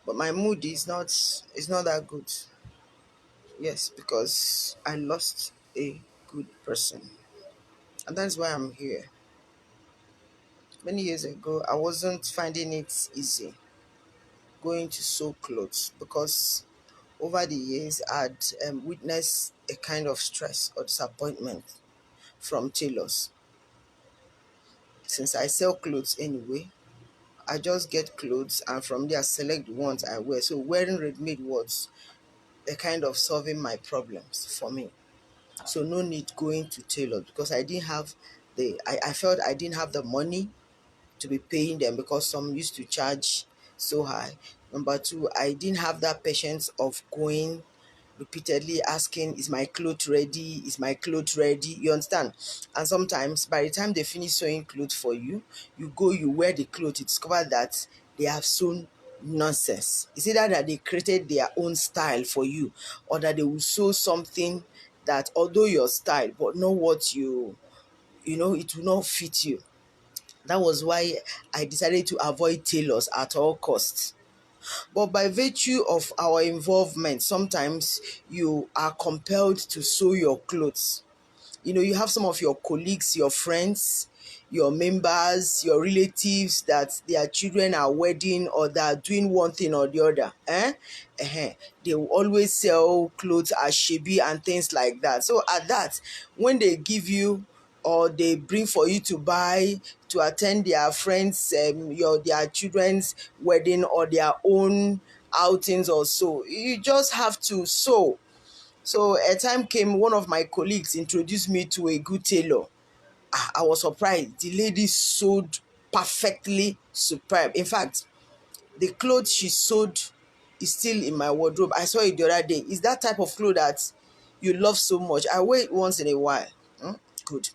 but my mood is not that good. Yes, because I lost a good person, and that's why I'm here. Many years ago, I wasn't finding it easy going to sew clothes because over the years I'd witnessed a kind of stress or disappointment from tailors. Since I sell clothes anyway, I just get clothes and from there select the ones I wear. So wearing ready-made was a kind of solving my problems for me. So no need going to tailor because I felt I didn't have the money to be paying them because some used to charge so high. Number two, I didn't have that patience of going repeatedly asking, is my clothes ready? Is my clothes ready? You understand? And sometimes by the time they finish sewing clothes for you, you go, you wear the clothes, you discover that they have sewn nonsense. It's either that they created their own style for you or that they will sew something that although your style, but know what it will not fit you. That was why I decided to avoid tailors at all costs. But by virtue of our involvement, sometimes you are compelled to sew your clothes. You have some of your colleagues, your friends, your members, your relatives that their children are wedding or that are doing one thing or the other. They will always sell clothes as shebi and things like that. So at that, when they give you or they bring for you to buy to attend their friends, their children's wedding or their own outings or so, you just have to sew. So a time came, one of my colleagues introduced me to a good tailor. I was surprised. The lady sewed perfectly superb. In fact, the clothes she sewed is still in my wardrobe. I saw it the other day. It's that type of clothes that you love so much. I wear it once in a while. Good.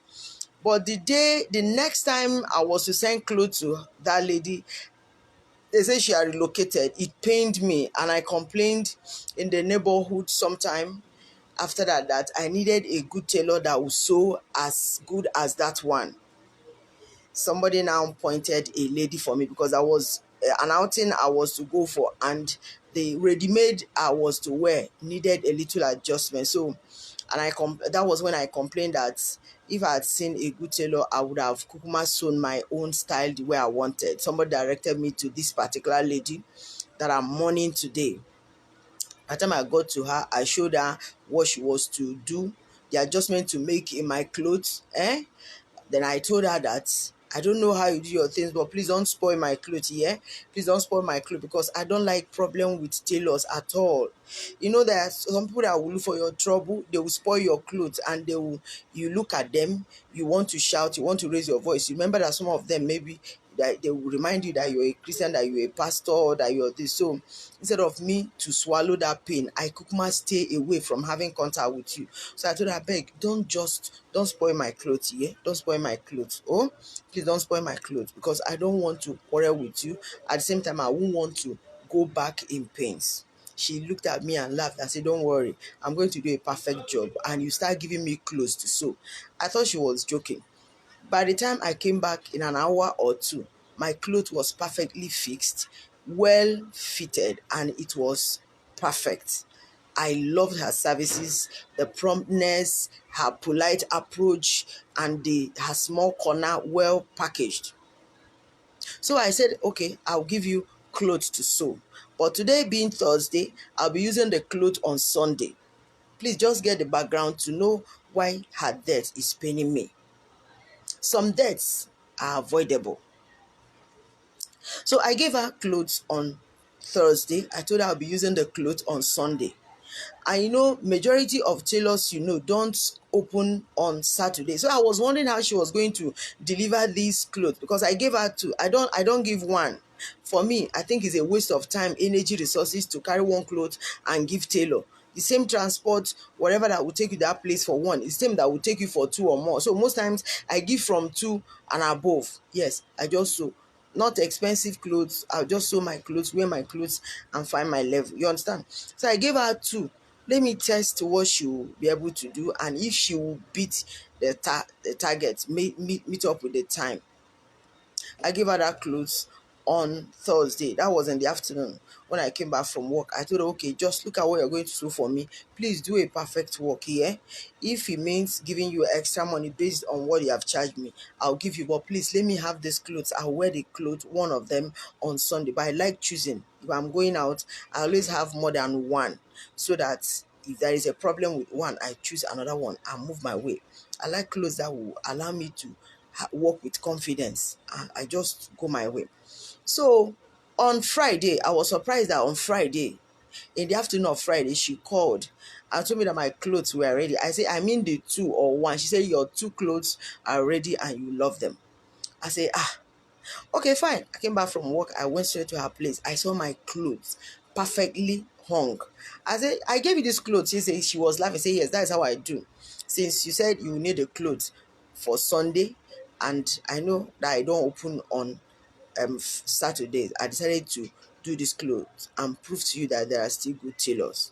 But the next time I was to send clothes to that lady, they say she had relocated. It pained me and I complained in the neighborhood sometime after that I needed a good tailor that would sew as good as that one. Somebody now pointed a lady for me because I was an outing I was to go for, and the ready-made I was to wear needed a little adjustment. So, and that was when I complained that if I had seen a good tailor, I would have kukuma sewn my own style the way I wanted. Somebody directed me to this particular lady that I'm mourning today. By the time I got to her, I showed her what she was to do, the adjustment to make in my clothes. Then I told her that I don't know how you do your things, but please don't spoil my clothes, yeah? Please don't spoil my clothes because I don't like problem with tailors at all. You know that some people that will look for your trouble, they will spoil your clothes and you look at them, you want to shout, you want to raise your voice. You remember that some of them maybe that they will remind you that you're a Christian, that you're a pastor, that you're this. So instead of me to swallow that pain, I could must stay away from having contact with you. So I told her, beg, don't spoil my clothes, yeah? Don't spoil my clothes. Oh, please don't spoil my clothes because I don't want to quarrel with you. At the same time, I won't want to go back in pains. She looked at me and laughed and said, don't worry, I'm going to do a perfect job. And you start giving me clothes to sew. I thought she was joking. By the time I came back in an hour or two, my clothes was perfectly fixed, well fitted, and it was perfect. I loved her services, the promptness, her polite approach, and her small corner well packaged. So I said, okay, I'll give you clothes to sew. But today being Thursday, I'll be using the clothes on Sunday. Please just get the background to know why her death is paining me. Some deaths are avoidable. So I gave her clothes on Thursday. I told her I'll be using the clothes on Sunday. And majority of tailors, don't open on Saturday. So I was wondering how she was going to deliver these clothes because I gave her two. I don't give one. For me, I think it's a waste of time, energy, resources to carry one cloth and give tailor. The same transport, whatever that will take you that place for one, is the same that will take you for two or more. So most times I give from two and above. Yes, I just sew. Not expensive clothes. I'll just sew my clothes, wear my clothes, and find my level. You understand? So I gave her two. Let me test what she will be able to do, and if she will beat the target, meet up with the time. I gave her that clothes on Thursday. That was in the afternoon. When I came back from work, I told her, okay, just look at what you're going to do for me. Please do a perfect work here. If it means giving you extra money based on what you have charged me, I'll give you. But please let me have these clothes. I'll wear the clothes, one of them on Sunday. But I like choosing. If I'm going out, I always have more than one, so that if there is a problem with one, I choose another one and move my way. I like clothes that will allow me to work with confidence. I just go my way. So on Friday, I was surprised that on Friday, in the afternoon of Friday, she called and told me that my clothes were ready. I said, I mean the two or one. She said, your two clothes are ready and you love them. I said, okay, fine. I came back from work. I went straight to her place. I saw my clothes perfectly hung. I said, I gave you this clothes. She was laughing. Say, yes, that is how I do. Since you said you need the clothes for Sunday, and I know that I don't open on Saturdays, I decided to do this clothes and prove to you that there are still good tailors.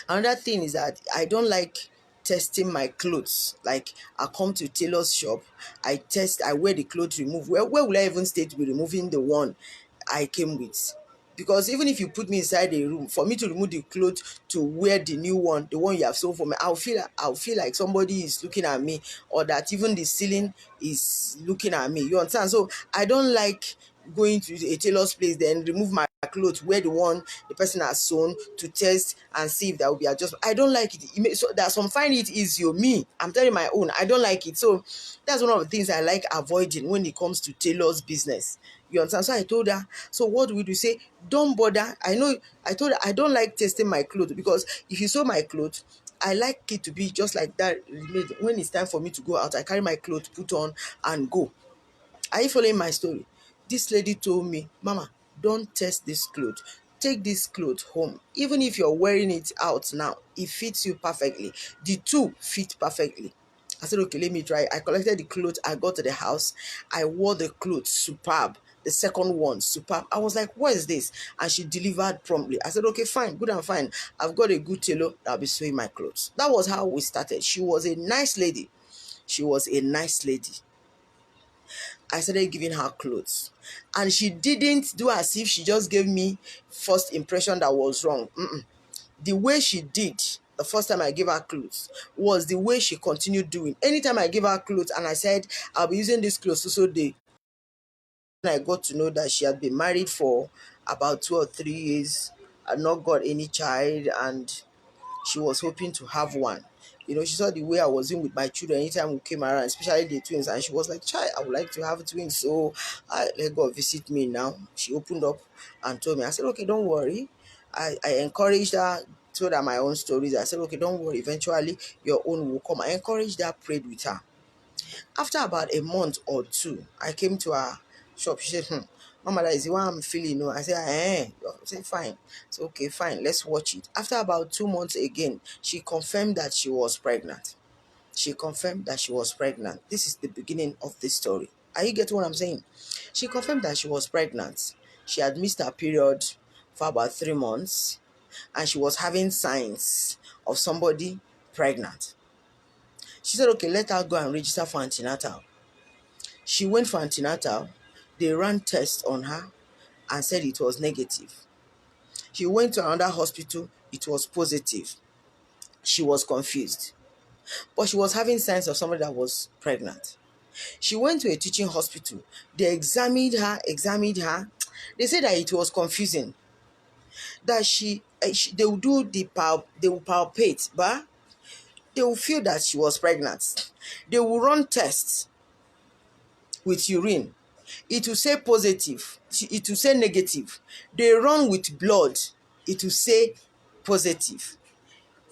Another thing is that I don't like testing my clothes. Like, I come to tailor's shop, I test, I wear the clothes, remove. Where will I even stay to be removing the one I came with? Because even if you put me inside a room, for me to remove the clothes to wear the new one, the one you have sewn for me, I'll feel like somebody is looking at me, or that even the ceiling is looking at me. You understand? So I don't like going to a tailor's place, then remove my clothes, wear the one the person has sewn to test and see if there will be adjustment. I don't like it. So that some find it easier. Me, I'm telling my own, I don't like it. So that's one of the things I like avoiding when it comes to tailor's business. You understand? So I told her, so what do we do? Say, don't bother. I told her I don't like testing my clothes, because if you sew my clothes, I like it to be just like that. When it's time for me to go out, I carry my clothes, put on, and go. Are you following my story? This lady told me, Mama, don't test this clothes. Take this clothes home. Even if you're wearing it out now, it fits you perfectly. The two fit perfectly. I said, okay, let me try. I collected the clothes. I got to the house. I wore the clothes. Superb. The second one, superb. I was like, what is this? And she delivered promptly. I said, okay, fine, good and fine. I've got a good tailor that'll be sewing my clothes. That was how we started. She was a nice lady. She was a nice lady. I started giving her clothes, and she didn't do as if she just gave me first impression that was wrong. The way she did the first time I gave her clothes was the way she continued doing. Anytime I gave her clothes and I said, I'll be using this clothes so I got to know that she had been married for about 2 or 3 years and not got any child, and she was hoping to have one. She saw the way I was doing with my children anytime we came around, especially the twins, and she was like, Child, I would like to have twins. So I let God visit me now. She opened up and told me. I said, okay, don't worry. I encouraged her, told her my own stories. I said, okay, don't worry. Eventually, your own will come. I encouraged her, prayed with her. After about a month or two, I came to her shop. She said, Mama, that is the one I'm feeling. No, I said, I said, fine. So, okay, fine, let's watch it. After about 2 months again, she confirmed that she was pregnant. She confirmed that she was pregnant. This is the beginning of this story. Are you getting what I'm saying? She confirmed that she was pregnant. She had missed her period for about 3 months, and she was having signs of somebody pregnant. She said, okay, let her go and register for antenatal. She went for antenatal. They ran tests on her and said it was negative. She went to another hospital. It was positive. She was confused, but she was having signs of somebody that was pregnant. She went to a teaching hospital. They examined her. They said that it was confusing. That they will do they will palpate, but they will feel that she was pregnant. They will run tests with urine. It will say positive. It will say negative. They run with blood. It will say positive.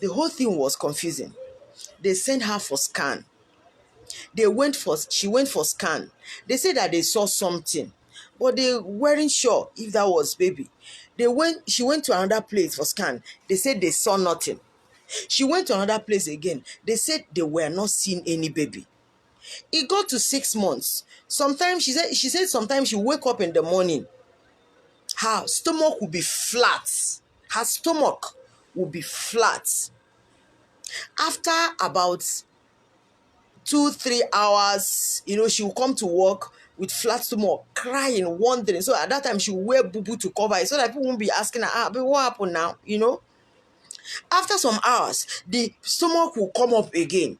The whole thing was confusing. They sent her for scan. She went for scan. They said that they saw something, but they weren't sure if that was baby. She went to another place for scan. They said they saw nothing. She went to another place again. They said they were not seeing any baby. It got to 6 months. Sometimes she said sometimes she wake up in the morning, her stomach will be flat. Her stomach will be flat. After about 2, 3 hours, she will come to work with flat stomach, crying, wondering. So at that time, she would wear boo to cover it so that people won't be asking her, but what happened now? After some hours, the stomach will come up again.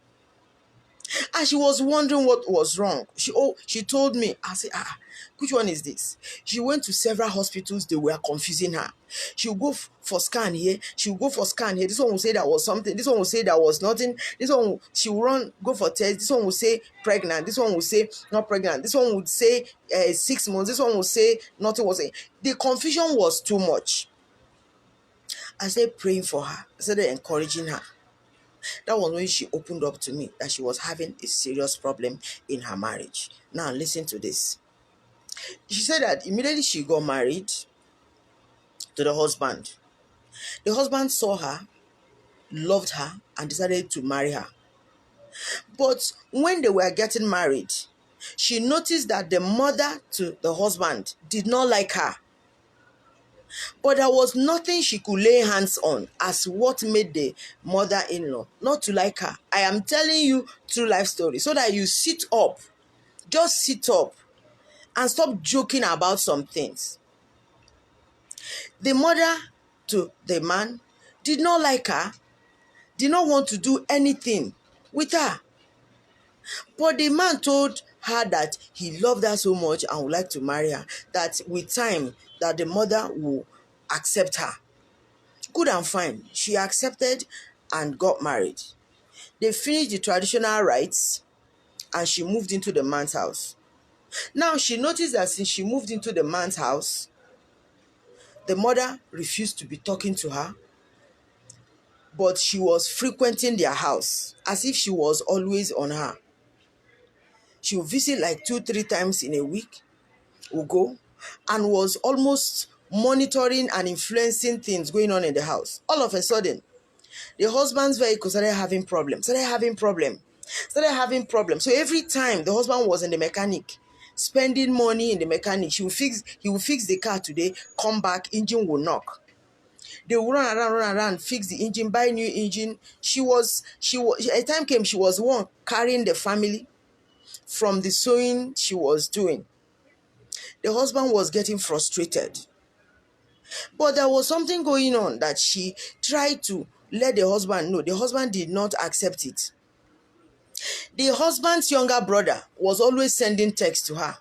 And she was wondering what was wrong. She told me, I said, which one is this? She went to several hospitals, they were confusing her. She would go for scan here, she would go for scan here. This one will say there was something, this one will say there was nothing, this one she will go for test, this one will say pregnant, this one will say not pregnant, this one would say 6 months, this one will say nothing was. The confusion was too much. I started praying for her, I started encouraging her. That was when she opened up to me that she was having a serious problem in her marriage. Now, listen to this. She said that immediately she got married to the husband saw her, loved her, and decided to marry her. But when they were getting married, she noticed that the mother to the husband did not like her. But there was nothing she could lay hands on as what made the mother-in-law not to like her. I am telling you true life story so that you sit up. Just sit up and stop joking about some things. The mother to the man did not like her, did not want to do anything with her. But the man told her that he loved her so much and would like to marry her, that with time that the mother will accept her. Good and fine. She accepted and got married. They finished the traditional rites and she moved into the man's house. Now she noticed that since she moved into the man's house, the mother refused to be talking to her, but she was frequenting their house as if she was always on her. She would visit like 2-3 times in a week, would go, and was almost monitoring and influencing things going on in the house. All of a sudden, the husband's vehicle started having problems. So every time the husband was in the mechanic, spending money in the mechanic, he will fix the car today, come back, engine will knock. They will run around, fix the engine, buy new engine. A time came, she was one carrying the family from the sewing she was doing. The husband was getting frustrated. But there was something going on that she tried to let the husband know. The husband did not accept it. The husband's younger brother was always sending texts to her,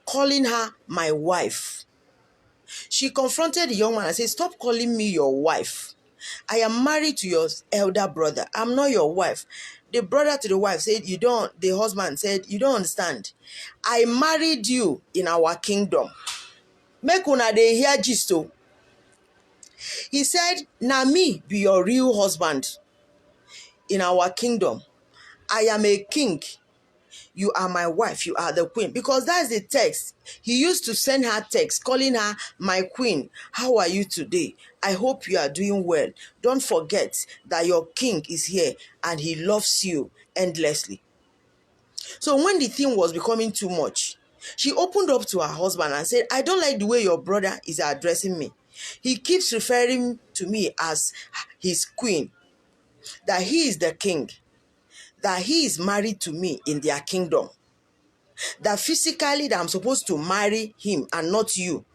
calling her my wife. She confronted the young man and said, stop calling me your wife. I am married to your elder brother. I'm not your wife. The brother to the wife said, the husband said, you don't understand. I married you in our kingdom. Make una dey hear gist o. He said, na me be your real husband in our kingdom. I am a king. You are my wife. You are the queen. Because that's the text. He used to send her text calling her my queen. How are you today? I hope you are doing well. Don't forget that your king is here and he loves you endlessly. So when the thing was becoming too much, she opened up to her husband and said, I don't like the way your brother is addressing me. He keeps referring to me as his queen, that he is the king, that he is married to me in their kingdom, that physically that I'm supposed to marry him and not you,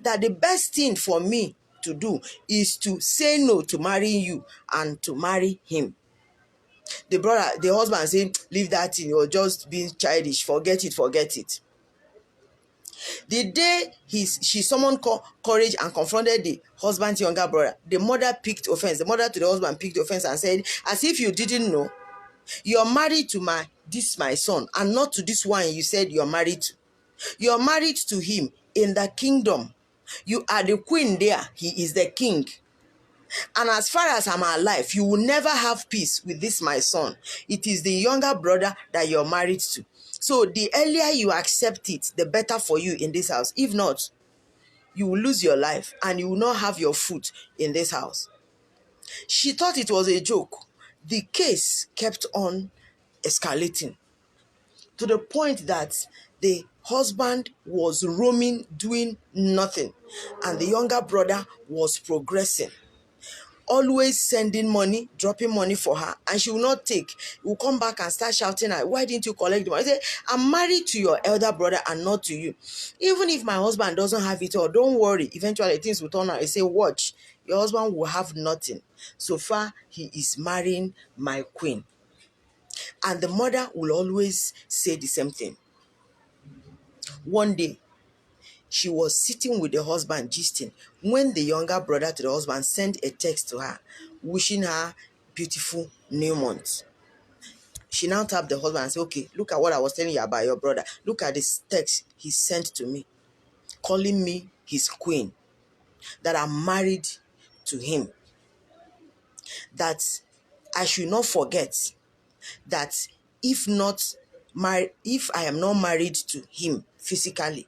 that the best thing for me to do is to say no to marrying you and to marry him. The husband said, leave that thing, you're just being childish, forget it. The day she summoned courage and confronted the husband's younger brother, the mother picked offense. The mother to the husband picked offense and said, as if you didn't know, you're married to my son and not to this one you said you're married to. You're married to him in the kingdom. You are the queen there. He is the king. And as far as I'm alive, you will never have peace with this my son. It is the younger brother that you're married to. So the earlier you accept it, the better for you in this house. If not, you will lose your life and you will not have your foot in this house. She thought it was a joke. The case kept on escalating to the point that the husband was roaming, doing nothing, and the younger brother was progressing. always sending money, dropping money for her, and she will not take. He will come back and start shouting at, why didn't you collect the money? I say, I'm married to your elder brother and not to you. Even if my husband doesn't have it all, don't worry. Eventually things will turn out. I say, watch, your husband will have nothing. So far, he is marrying my queen. And the mother will always say the same thing. One day, she was sitting with the husband gisting when the younger brother to the husband sent a text to her wishing her beautiful new month. She now tapped the husband and said, okay, look at what I was telling you about your brother. Look at this text he sent to me, calling me his queen, that I'm married to him, that I should not forget that if I am not married to him physically,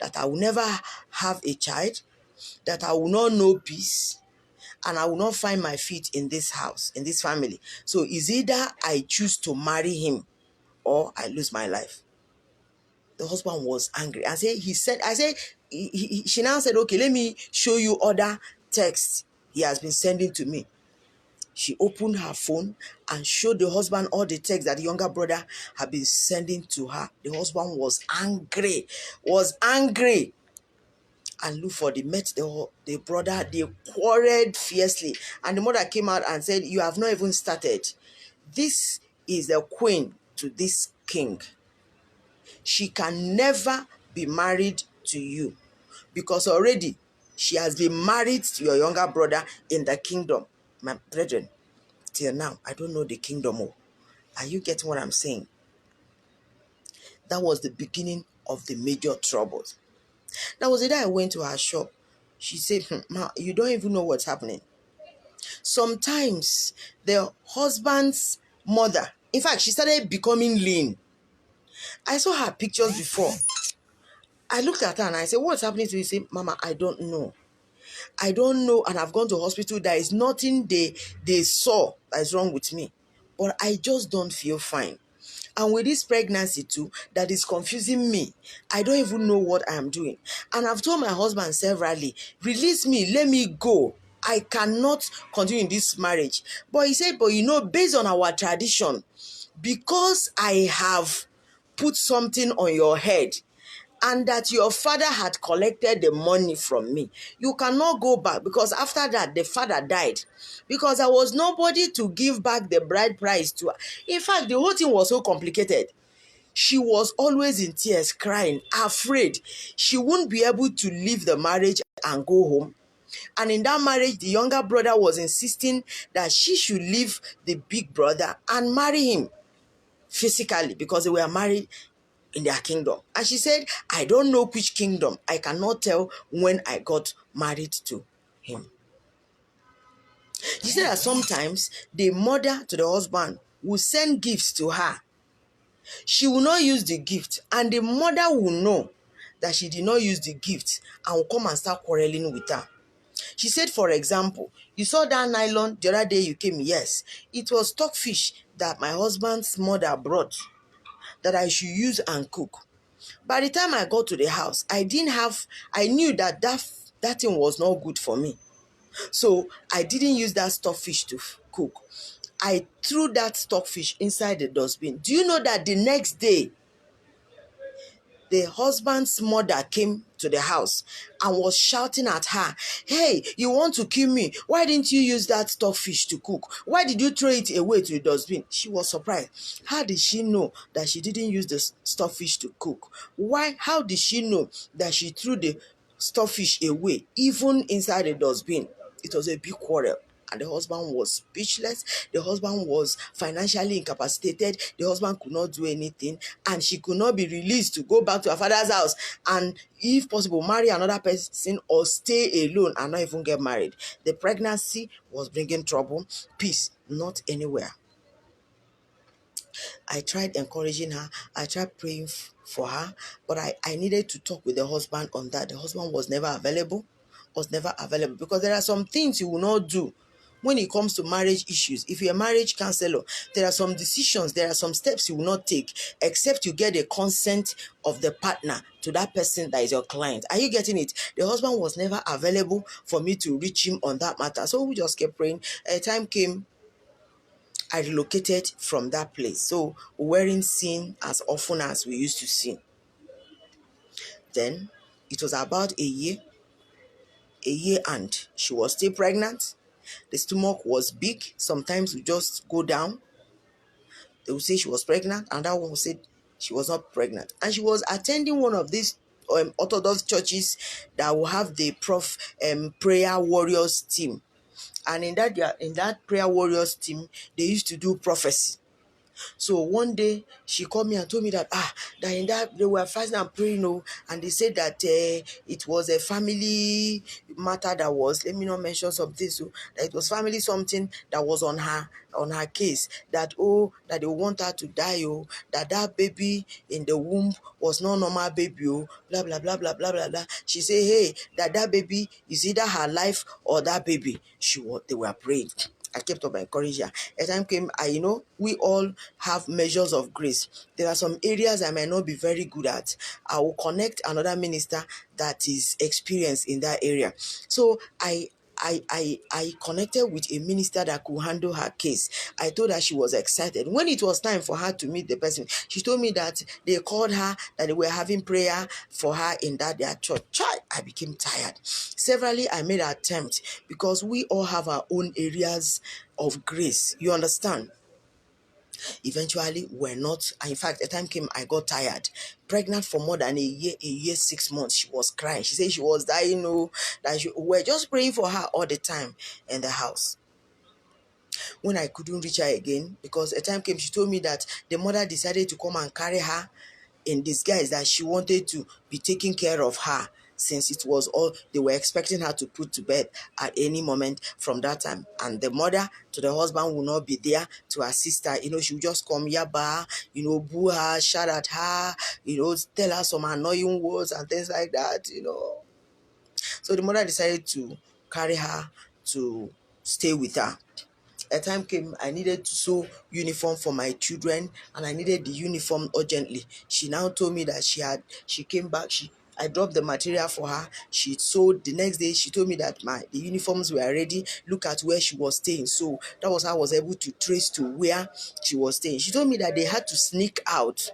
that I will never have a child, that I will not know peace, and I will not find my feet in this house, in this family. So it's either I choose to marry him or I lose my life. The husband was angry. She now said, okay, let me show you other texts he has been sending to me. She opened her phone and showed the husband all the texts that the younger brother had been sending to her. The husband was angry. And look for, they met the brother, they quarreled fiercely. And the mother came out and said, you have not even started. This is the queen to this king. She can never be married to you because already she has been married to your younger brother in the kingdom. My brethren, till now, I don't know the kingdom. Are you getting what I'm saying? That was the beginning of the major troubles. That was the day I went to her shop. She said, Ma, you don't even know what's happening. Sometimes the husband's mother, in fact, she started becoming lean. I saw her pictures before. I looked at her and I said, what's happening to you? She said, Mama, I don't know. I don't know, and I've gone to hospital. There is nothing they saw that is wrong with me. But I just don't feel fine. And with this pregnancy too, that is confusing me. I don't even know what I am doing. And I've told my husband severally, release me, let me go. I cannot continue in this marriage. But he said, but based on our tradition, because I have put something on your head, and that your father had collected the money from me, you cannot go back, because after that the father died, because there was nobody to give back the bride price to her. In fact, the whole thing was so complicated. She was always in tears, crying, afraid she wouldn't be able to leave the marriage and go home. And in that marriage, the younger brother was insisting that she should leave the big brother and marry him physically, because they were married in their kingdom. And she said, I don't know which kingdom. I cannot tell when I got married to him. She said that sometimes the mother to the husband will send gifts to her. She will not use the gift, and the mother will know that she did not use the gift and will come and start quarreling with her. She said, for example, you saw that nylon the other day you came. Yes, it was stockfish that my husband's mother brought that I should use and cook. By the time I got to the house, I knew that thing was not good for me. So I didn't use that stockfish to cook. I threw that stockfish inside the dustbin. Do you know that the next day, the husband's mother came to the house and was shouting at her, hey, you want to kill me? Why didn't you use that stockfish to cook? Why did you throw it away to the dustbin? She was surprised. How did she know that she didn't use the stockfish to cook? How did she know that she threw the stockfish away, even inside the dustbin? It was a big quarrel. And the husband was speechless. The husband was financially incapacitated. The husband could not do anything. And she could not be released to go back to her father's house and, if possible, marry another person or stay alone and not even get married. The pregnancy was bringing trouble. Peace, not anywhere. I tried encouraging her. I tried praying for her. But I needed to talk with the husband on that. The husband was never available. Because there are some things you will not do when it comes to marriage issues, if you're a marriage counselor, there are some decisions, there are some steps you will not take except you get the consent of the partner to that person that is your client. Are you getting it? The husband was never available for me to reach him on that matter. So we just kept praying. A time came, I relocated from that place. So we weren't seen as often as we used to see. Then it was about a year and she was still pregnant. The stomach was big. Sometimes we just go down. They would say she was pregnant, and that one would say she was not pregnant. And she was attending one of these Orthodox churches that will have the prayer warriors team. And in that prayer warriors team, they used to do prophecy. So one day she called me and told me that in that they were fasting and praying, and they said that it was a family matter that was, let me not mention something, so that it was family something that was on her case, that that they want her to die, that baby in the womb was not normal baby, blah blah blah blah blah blah blah. She said, hey, that baby is either her life or that baby. They were praying. I kept up encouraging her. A time came, we all have measures of grace. There are some areas I might not be very good at. I will connect another minister that is experienced in that area. So I connected with a minister that could handle her case. I told her she was excited. When it was time for her to meet the person, she told me that they called her, that they were having prayer for her in their church. I became tired. Severally, I made an attempt because we all have our own areas of grace. You understand? Eventually, we're not. In fact, a time came, I got tired. Pregnant for more than a year, 6 months. She was crying. She said she was dying. That we're just praying for her all the time in the house. When I couldn't reach her again, because a time came, she told me that the mother decided to come and carry her in disguise, that she wanted to be taking care of her, since it was all they were expecting her to put to bed at any moment from that time. And the mother to the husband will not be there to assist her. She will just come yaba, boo her, shout at her, tell her some annoying words and things like that. So the mother decided to carry her to stay with her. A time came, I needed to sew uniform for my children, and I needed the uniform urgently. She now told me that she came back, I dropped the material for her. She sewed. The next day, she told me that the uniforms were ready. Look at where she was staying. So that was how I was able to trace to where she was staying. She told me that they had to sneak out.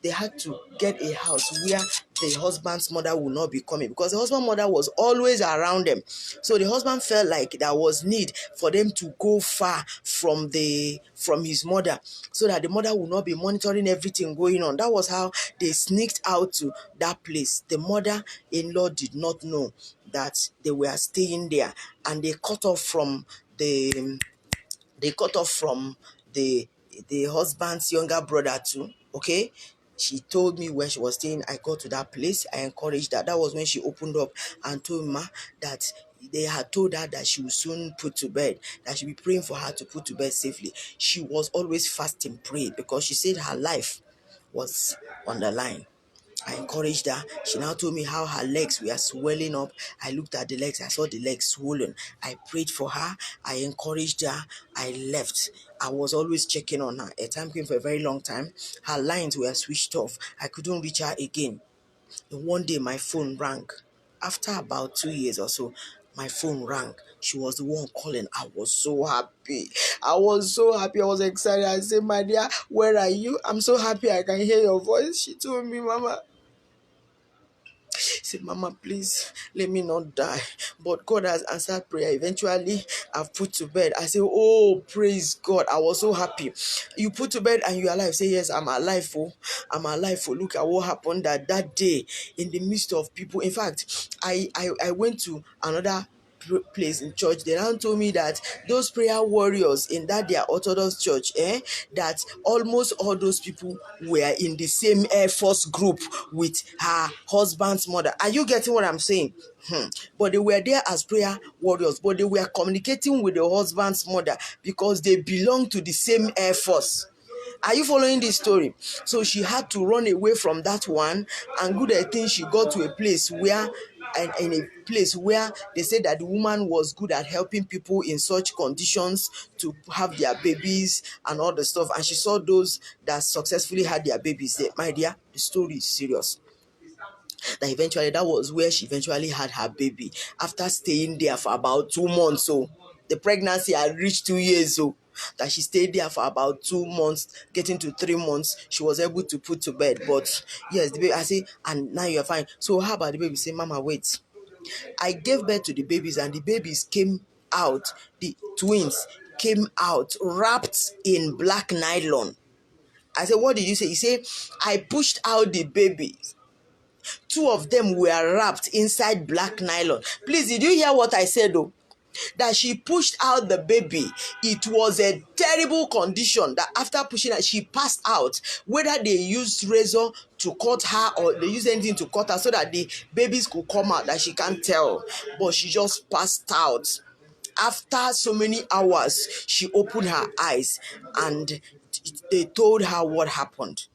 They had to get a house where the husband's mother would not be coming, because the husband's mother was always around them. So the husband felt like there was need for them to go far from his mother, so that the mother would not be monitoring everything going on. That was how they sneaked out to that place. The mother-in-law did not know that they were staying there, and they cut off from the the husband's younger brother too. Okay, she told me when she was staying. I got to that place. I encouraged her. That was when she opened up and told me that they had told her that she would soon put to bed, that she'll be praying for her to put to bed safely. She was always fasting, praying, because she said her life was on the line. I encouraged her. She now told me how her legs were swelling up. I looked at the legs. I saw the legs swollen. I prayed for her. I encouraged her. I left. I was always checking on her. A time came for a very long time. Her lines were switched off. I couldn't reach her again. And one day my phone rang. After about 2 years or so, my phone rang. She was the one calling. I was so happy. I was excited. I said, my dear, where are you? I'm so happy I can hear your voice. She told me, Mama. He said, Mama, please let me not die. But God has answered prayer. Eventually, I've put to bed. I said, oh, praise God. I was so happy. You put to bed and you're alive. Say, yes, I'm alive. I'm alive. Look at what happened that day in the midst of people. In fact, I went to another place in church. They now told me that those prayer warriors in their Orthodox church, that almost all those people were in the same Air Force group with her husband's mother. Are you getting what I'm saying? But they were there as prayer warriors, but they were communicating with the husband's mother because they belong to the same Air Force. Are you following this story? So she had to run away from that one, and good I think she got to a place where and in a place where they said that the woman was good at helping people in such conditions to have their babies and all the stuff, and she saw those that successfully had their babies there. My dear, the story is serious. That eventually, that was where she eventually had her baby after staying there for about 2 months. So the pregnancy had reached 2 years. So that she stayed there for about 2 months, getting to 3 months, she was able to put to bed. But yes, the baby, I say, and now you're fine. So how about the baby? Say, Mama, wait. I gave birth to the babies, and the babies came out. The twins came out wrapped in black nylon. I said, what did you say? He said, I pushed out the babies. Two of them were wrapped inside black nylon. Please, did you hear what I said though? That she pushed out the baby. It was a terrible condition that after pushing her, she passed out. Whether they used razor to cut her or they used anything to cut her so that the babies could come out, that she can't tell. But she just passed out. After so many hours, she opened her eyes and they told her what happened.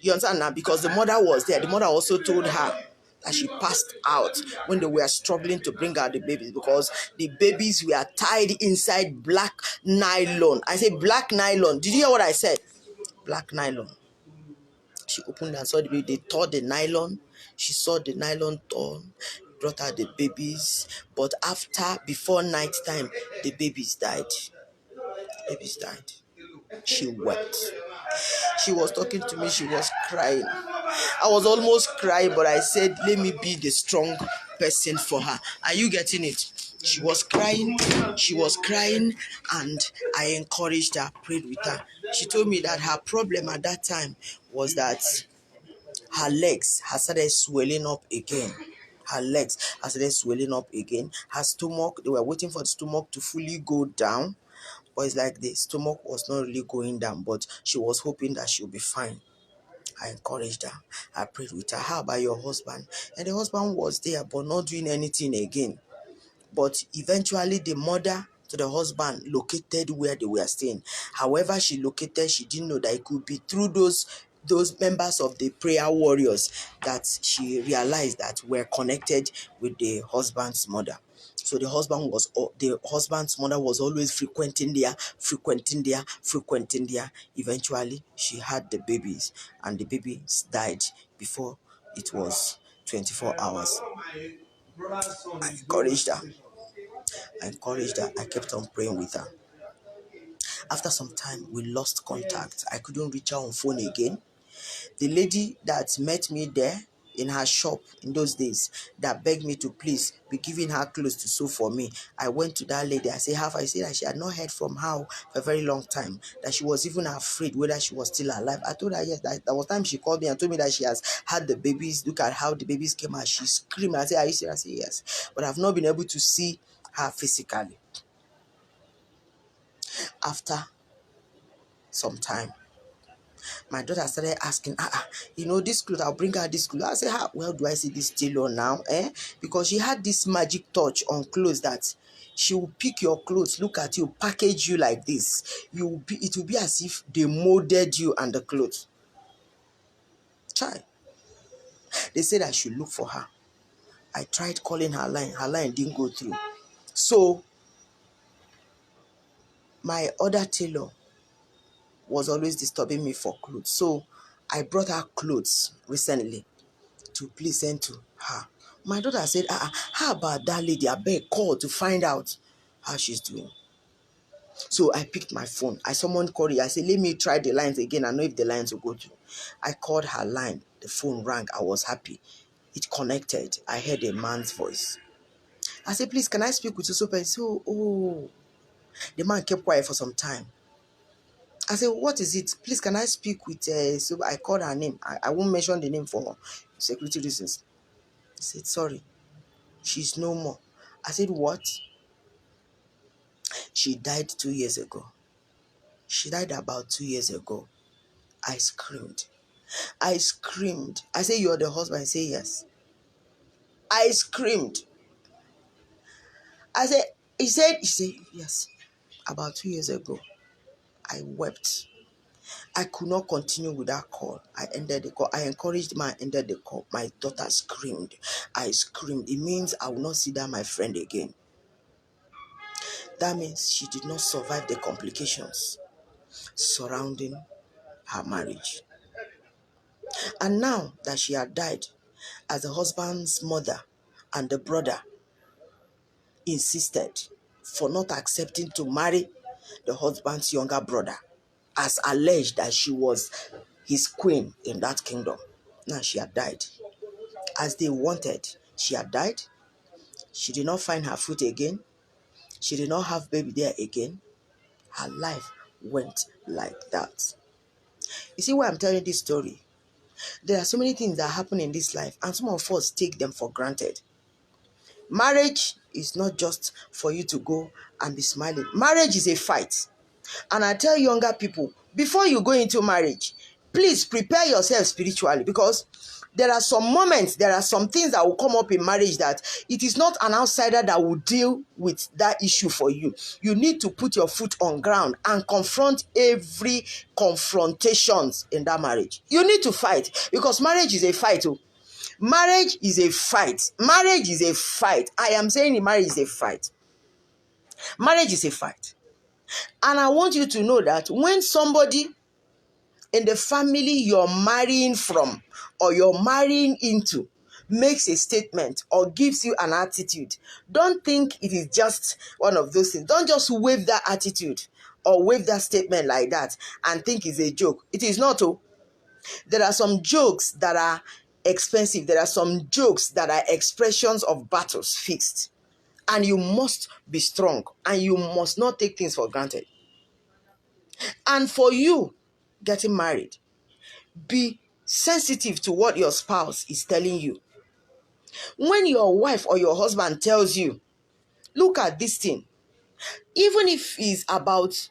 You understand now? Because the mother was there. The mother also told her that she passed out when they were struggling to bring out the babies because the babies were tied inside black nylon. I said black nylon. Did you hear what I said? Black nylon. She opened and saw the baby. They tore the nylon. She saw the nylon torn, brought out the babies. But before night time, the babies died. Babies died. She wept. She was talking to me. She was crying. I was almost crying, but I said, let me be the strong person for her. Are you getting it? She was crying, and I encouraged her, prayed with her. She told me that her problem at that time was that her legs had started swelling up again. Her legs had started swelling up again. Her stomach, they were waiting for the stomach to fully go down, but it's like the stomach was not really going down, but she was hoping that she'll be fine. I encouraged her. I prayed with her. How about your husband? And the husband was there, but not doing anything again. But eventually, the mother to the husband located where they were staying. However, she located, she didn't know that it could be through those members of the prayer warriors that she realized that were connected with the husband's mother. So the husband's mother was always frequenting there. Eventually, she had the babies, and the babies died before it was 24 hours. I encouraged her. I kept on praying with her. After some time, we lost contact. I couldn't reach her on phone again. The lady that met me there in her shop in those days that begged me to please be giving her clothes to sew for me. I went to that lady. I said, I said that she had not heard from her for a very long time, that she was even afraid whether she was still alive. I told her yes. That was time she called me and told me that she has had the babies. Look at how the babies came out. She screamed. I said, are you serious? I said, yes. But I've not been able to see her physically. After some time, my daughter started asking, this clothes, I'll bring her this clothes. I said, well, do I see this tailor now? Because she had this magic touch on clothes that she will pick your clothes, look at you, package you like this. It will be as if they molded you and the clothes. Try. They said I should look for her. I tried calling her line. Her line didn't go through. So my other tailor was always disturbing me for clothes. So I brought her clothes recently to please send to her. My daughter said, how about that lady? I beg, call to find out how she's doing. So I picked my phone. Someone called it. I said, let me try the lines again. I know if the lines will go through. I called her line. The phone rang. I was happy. It connected. I heard a man's voice. I said, please, can I speak with you? So the man kept quiet for some time. I said, what is it? Please, can I speak with so I called her name. I won't mention the name for security reasons. He said, sorry, she's no more. I said, what? She died 2 years ago. She died about 2 years ago. I screamed. I said, you're the husband? I said, yes. I screamed. I said, he said, yes. About 2 years ago, I wept. I could not continue with that call. I ended the call. I encouraged my ended the call. My daughter screamed. I screamed. It means I will not see that my friend again. That means she did not survive the complications surrounding her marriage. And now that she had died, as the husband's mother and the brother insisted for not accepting to marry the husband's younger brother, as alleged that she was his queen in that kingdom. Now she had died. As they wanted, she had died. She did not find her foot again. She did not have baby there again. Her life went like that. You see why I'm telling this story? There are so many things that happen in this life, and some of us take them for granted. Marriage is not just for you to go and be smiling. Marriage is a fight. And I tell younger people, before you go into marriage, please prepare yourself spiritually, because there are some moments, there are some things that will come up in marriage that it is not an outsider that will deal with that issue for you. You need to put your foot on ground and confront every confrontations in that marriage. You need to fight, because marriage is a fight. Oh. Marriage is a fight. Marriage is a fight. I am saying marriage is a fight. Marriage is a fight. And I want you to know that when somebody in the family you're marrying from or you're marrying into makes a statement or gives you an attitude, don't think it is just one of those things. Don't just wave that attitude or wave that statement like that and think it's a joke. It is not. Oh. There are some jokes that are expensive. There are some jokes that are expressions of battles fixed. And you must be strong and you must not take things for granted. And for you getting married, be sensitive to what your spouse is telling you. When your wife or your husband tells you, look at this thing, even if it's about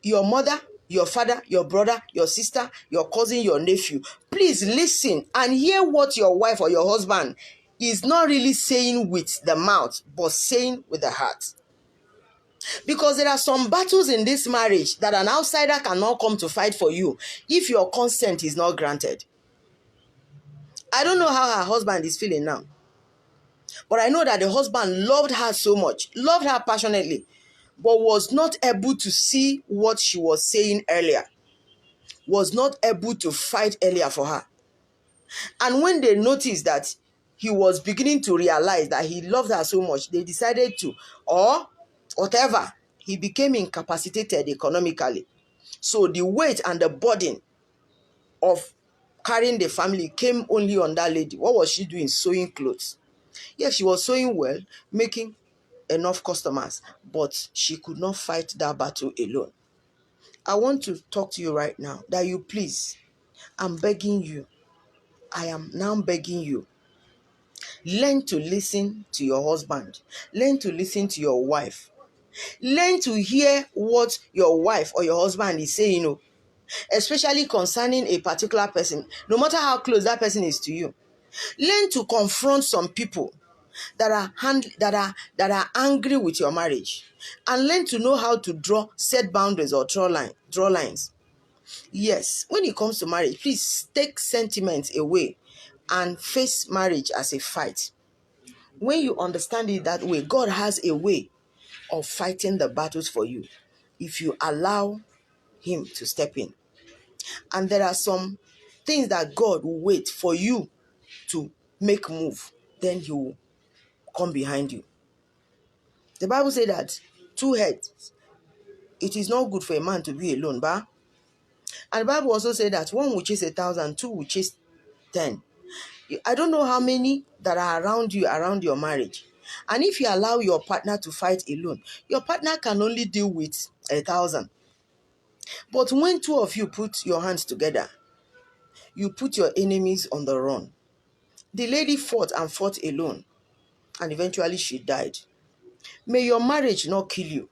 your mother, your father, your brother, your sister, your cousin, your nephew, please listen and hear what your wife or your husband is not really saying with the mouth, but saying with the heart. Because there are some battles in this marriage that an outsider cannot come to fight for you if your consent is not granted. I don't know how her husband is feeling now. But I know that the husband loved her so much, loved her passionately, but was not able to see what she was saying earlier, was not able to fight earlier for her. And when they noticed that he was beginning to realize that he loved her so much, they decided to, or whatever, he became incapacitated economically. So the weight and the burden of carrying the family came only on that lady. What was she doing? Sewing clothes. Yes, she was sewing well, making enough customers, but she could not fight that battle alone. I want to talk to you right now that you please, I'm begging you, I am now begging you, learn to listen to your husband, learn to listen to your wife, learn to hear what your wife or your husband is saying, especially concerning a particular person, no matter how close that person is to you. Learn to confront some people that are angry with your marriage, and learn to know how to set boundaries or draw lines. Yes, when it comes to marriage, please take sentiments away and face marriage as a fight. When you understand it that way, God has a way of fighting the battles for you if you allow him to step in. And there are some things that God will wait for you to make move, then he will come behind you. The Bible says that two heads, it is not good for a man to be alone, but and the Bible also says that one will chase 1,000, two will chase 10. I don't know how many that are around you, around your marriage. And if you allow your partner to fight alone, your partner can only deal with 1,000. But when two of you put your hands together, you put your enemies on the run. The lady fought and fought alone, and eventually she died. May your marriage not kill you.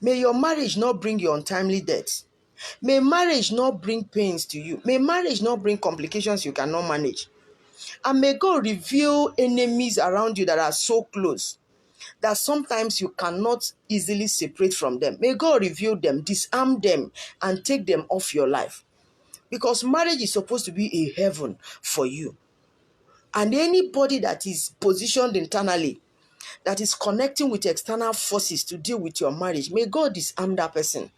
May your marriage not bring you untimely death. May marriage not bring pains to you. May marriage not bring complications you cannot manage. And may God reveal enemies around you that are so close that sometimes you cannot easily separate from them. May God reveal them, disarm them, and take them off your life. Because marriage is supposed to be a heaven for you. And anybody that is positioned internally, that is connecting with external forces to deal with your marriage, may God disarm that person.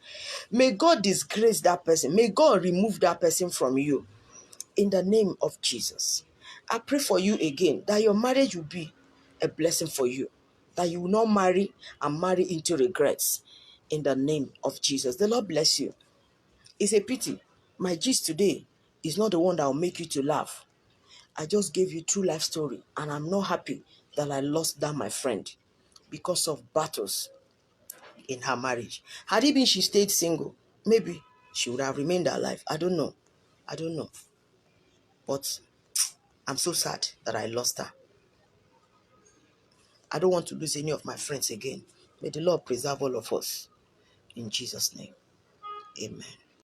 May God disgrace that person. May God remove that person from you. In the name of Jesus. I pray for you again that your marriage will be a blessing for you. That you will not marry and marry into regrets. In the name of Jesus. The Lord bless you. It's a pity. My gist today is not the one that will make you to laugh. I just gave you true life story, and I'm not happy that I lost that my friend because of battles in her marriage. Had it been she stayed single, maybe she would have remained alive. I don't know. I don't know. But I'm so sad that I lost her. I don't want to lose any of my friends again. May the Lord preserve all of us. In Jesus' name, amen.